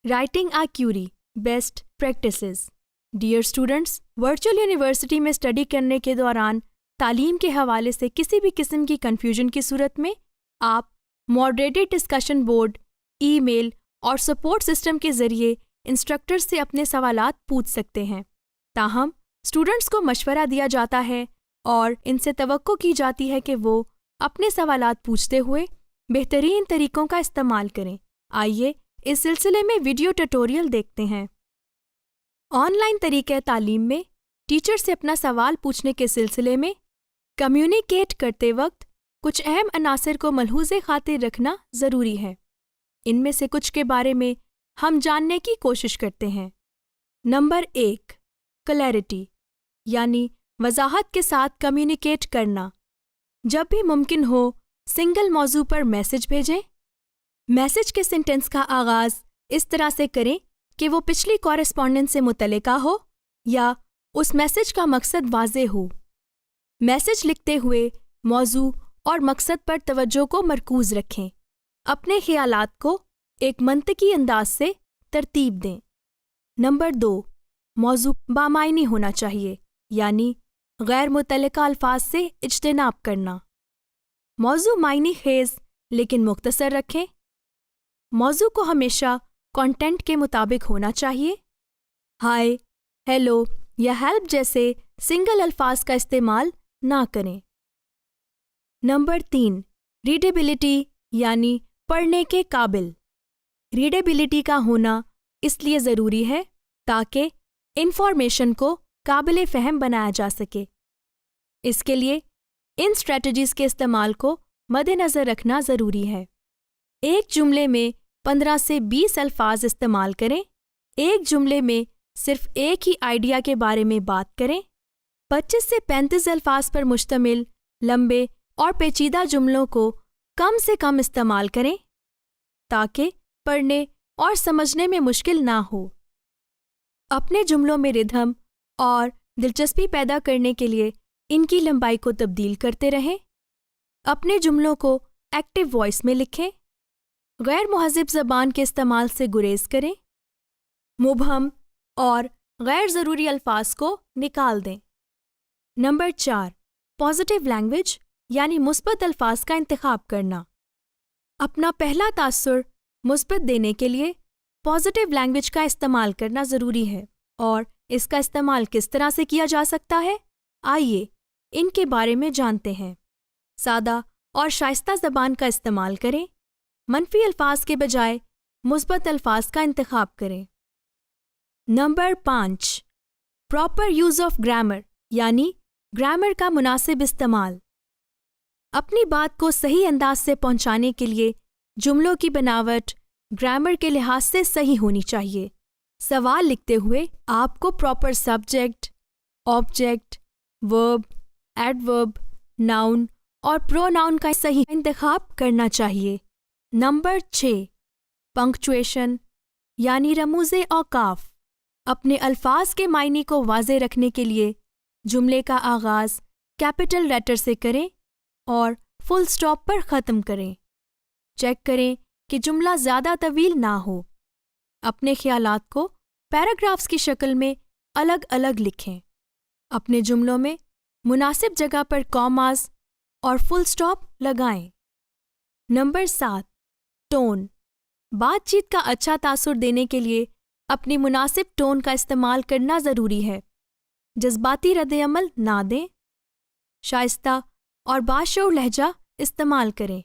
Writing a query, best practices. Dear students, virtual university میں study کرنے کے دوران تعلیم کے حوالے سے کسی بھی قسم کی کنفیوژن کی صورت میں آپ ماڈریٹڈ ڈسکشن بورڈ، ای میل اور سپورٹ سسٹم کے ذریعے انسٹرکٹر سے اپنے سوالات پوچھ سکتے ہیں۔ تاہم اسٹوڈنٹس کو مشورہ دیا جاتا ہے اور ان سے توقع کی جاتی ہے کہ وہ اپنے سوالات پوچھتے ہوئے بہترین طریقوں کا استعمال کریں۔ آئیے اس سلسلے میں ویڈیو ٹیوٹوریل دیکھتے ہیں۔ آن لائن طریقہ تعلیم میں ٹیچر سے اپنا سوال پوچھنے کے سلسلے میں کمیونیکیٹ کرتے وقت کچھ اہم عناصر کو ملحوظ خاطر رکھنا ضروری ہے۔ ان میں سے کچھ کے بارے میں ہم جاننے کی کوشش کرتے ہیں۔ نمبر 1، کلیئرٹی، یعنی وضاحت کے ساتھ کمیونیکیٹ کرنا۔ جب بھی ممکن ہو سنگل موضوع پر میسج بھیجیں۔ میسج کے سینٹنس کا آغاز اس طرح سے کریں کہ وہ پچھلی کورسپونڈنس سے متعلقہ ہو یا اس میسج کا مقصد واضح ہو۔ میسج لکھتے ہوئے موضوع اور مقصد پر توجہ کو مرکوز رکھیں۔ اپنے خیالات کو ایک منطقی انداز سے ترتیب دیں۔ نمبر 2، موضوع بامعنی ہونا چاہیے، یعنی غیر متعلقہ الفاظ سے اجتناب کرنا۔ موضوع معنی خیز لیکن مختصر رکھیں۔ موضوع کو ہمیشہ کنٹینٹ کے مطابق ہونا چاہیے۔ ہائے، ہیلو یا ہیلپ جیسے سنگل الفاظ کا استعمال نہ کریں۔ نمبر 3، ریڈیبلٹی، یعنی پڑھنے کے قابل۔ ریڈیبلٹی کا ہونا اس لیے ضروری ہے تاکہ انفارمیشن کو قابل فہم بنایا جا سکے۔ اس کے لیے ان اسٹریٹجیز کے استعمال کو مد نظر رکھنا ضروری ہے۔ ایک جملے میں 15 سے 20 الفاظ استعمال کریں۔ ایک جملے میں صرف ایک ہی آئیڈیا کے بارے میں بات کریں۔ 25 سے 35 الفاظ پر مشتمل لمبے اور پیچیدہ جملوں کو کم سے کم استعمال کریں تاکہ پڑھنے اور سمجھنے میں مشکل نہ ہو۔ اپنے جملوں میں ردھم اور دلچسپی پیدا کرنے کے لیے ان کی لمبائی کو تبدیل کرتے رہیں۔ اپنے جملوں کو ایکٹیو وائس میں لکھیں۔ غیر مہذب زبان کے استعمال سے گریز کریں۔ مبہم اور غیر ضروری الفاظ کو نکال دیں۔ نمبر 4، پازیٹیو لینگویج، یعنی مثبت الفاظ کا انتخاب کرنا۔ اپنا پہلا تاثر مثبت دینے کے لیے پازیٹیو لینگویج کا استعمال کرنا ضروری ہے، اور اس کا استعمال کس طرح سے کیا جا سکتا ہے؟ آئیے ان کے بارے میں جانتے ہیں۔ سادہ اور شائستہ زبان کا استعمال کریں۔ منفی الفاظ کے بجائے مثبت الفاظ کا انتخاب کریں۔ Number 5، proper use of grammar, یعنی گرامر کا مناسب استعمال۔ اپنی بات کو صحیح انداز سے پہنچانے کے لیے جملوں کی بناوٹ گرامر کے لحاظ سے صحیح ہونی چاہیے۔ سوال لکھتے ہوئے آپ کو پراپر سبجیکٹ، آبجیکٹ، ورب، ایڈورب، ناؤن اور پروناؤن کا صحیح انتخاب کرنا چاہیے۔ نمبر 6، پنکچویشن، یعنی رموز اوقاف۔ اپنے الفاظ کے معنی کو واضح رکھنے کے لیے جملے کا آغاز کیپٹل لیٹر سے کریں اور فل سٹاپ پر ختم کریں۔ چیک کریں کہ جملہ زیادہ طویل نہ ہو۔ اپنے خیالات کو پیراگرافز کی شکل میں الگ الگ لکھیں۔ اپنے جملوں میں مناسب جگہ پر کاماز اور فل سٹاپ لگائیں۔ Number 7، tone. بات چیت کا اچھا تاثر دینے کے لیے اپنی مناسب ٹون کا استعمال کرنا ضروری ہے۔ جذباتی رد عمل نہ دیں۔ شائستہ اور باشعور لہجہ استعمال کریں۔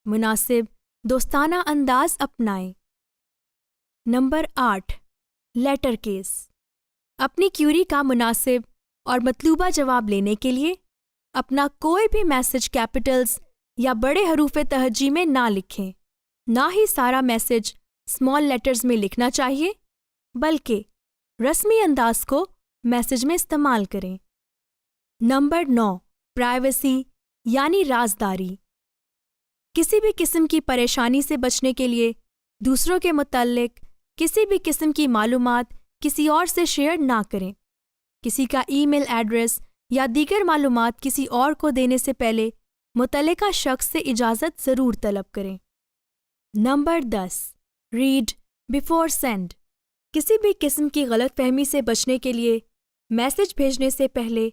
مناسب دوستانہ انداز اپنائیں۔ Number 8، letter case. اپنی کیوری کا مناسب اور مطلوبہ جواب لینے کے لیے اپنا کوئی بھی میسج کیپٹلز یا بڑے حروف تہجی میں نہ لکھیں۔ نہ ہی سارا میسج اسمال لیٹرز میں لکھنا چاہیے، بلکہ رسمی انداز کو میسج میں استعمال کریں۔ نمبر 9، پرائیویسی، یعنی رازداری۔ کسی بھی قسم کی پریشانی سے بچنے کے لیے دوسروں کے متعلق کسی بھی قسم کی معلومات کسی اور سے شیئر نہ کریں۔ کسی کا ای میل ایڈریس یا دیگر معلومات کسی اور کو دینے سے پہلے متعلقہ شخص سے اجازت ضرور طلب کریں۔ نمبر 10، ریڈ بیفور سینڈ، کسی بھی قسم کی غلط فہمی سے بچنے کے لیے میسج بھیجنے سے پہلے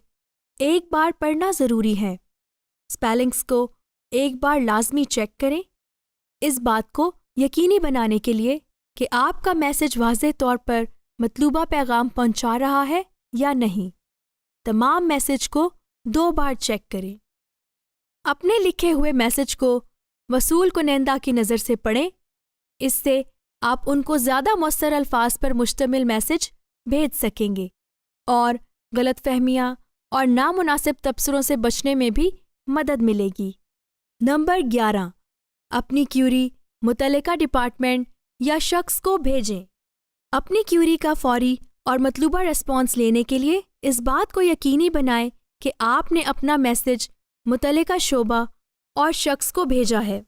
ایک بار پڑھنا ضروری ہے۔ اسپیلنگس کو ایک بار لازمی چیک کریں، اس بات کو یقینی بنانے کے لیے کہ آپ کا میسج واضح طور پر مطلوبہ پیغام پہنچا رہا ہے یا نہیں۔ تمام میسج کو 2 بار چیک کریں۔ اپنے لکھے ہوئے میسج کو وصول کنندہ کی نظر سے پڑھیں، اس سے آپ ان کو زیادہ مؤثر الفاظ پر مشتمل میسج بھیج سکیں گے اور غلط فہمیاں اور نامناسب تبصروں سے بچنے میں بھی مدد ملے گی۔ نمبر 11، اپنی کیوری متعلقہ ڈپارٹمنٹ یا شخص کو بھیجیں۔ اپنی کیوری کا فوری اور مطلوبہ ریسپانس لینے کے لیے اس بات کو یقینی بنائیں کہ آپ نے اپنا میسج متعلقہ شعبہ اور شخص کو بھیجا ہے۔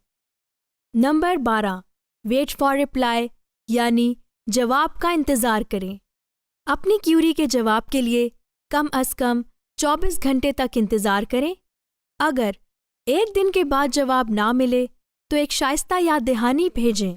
نمبر 12، ویٹ فار رپلائی یعنی جواب کا انتظار کریں۔ اپنی کیوری کے جواب کے لیے کم از کم 24 گھنٹے تک انتظار کریں۔ اگر 1 دن کے بعد جواب نہ ملے تو ایک شائستہ یاد دہانی بھیجیں۔